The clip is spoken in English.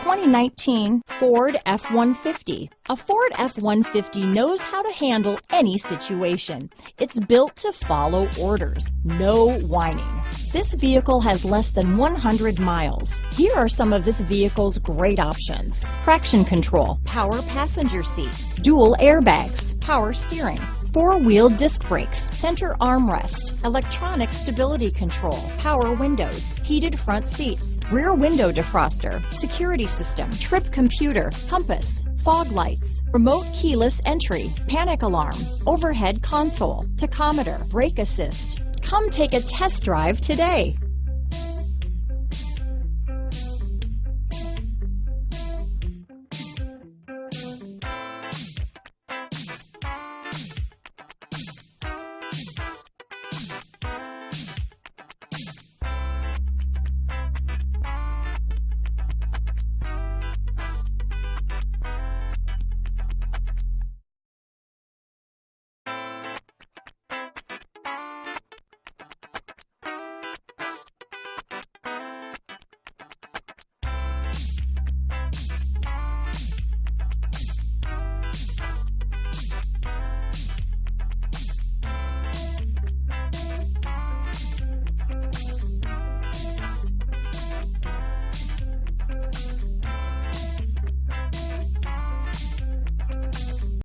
2019 Ford F-150. A Ford F-150 knows how to handle any situation. It's built to follow orders, no whining. This vehicle has less than 100 miles. Here are some of this vehicle's great options: traction control, power passenger seat, dual airbags, power steering, four-wheel disc brakes, center armrest, electronic stability control, power windows, heated front seats, rear window defroster, security system, trip computer, compass, fog lights, remote keyless entry, panic alarm, overhead console, tachometer, brake assist. Come take a test drive today.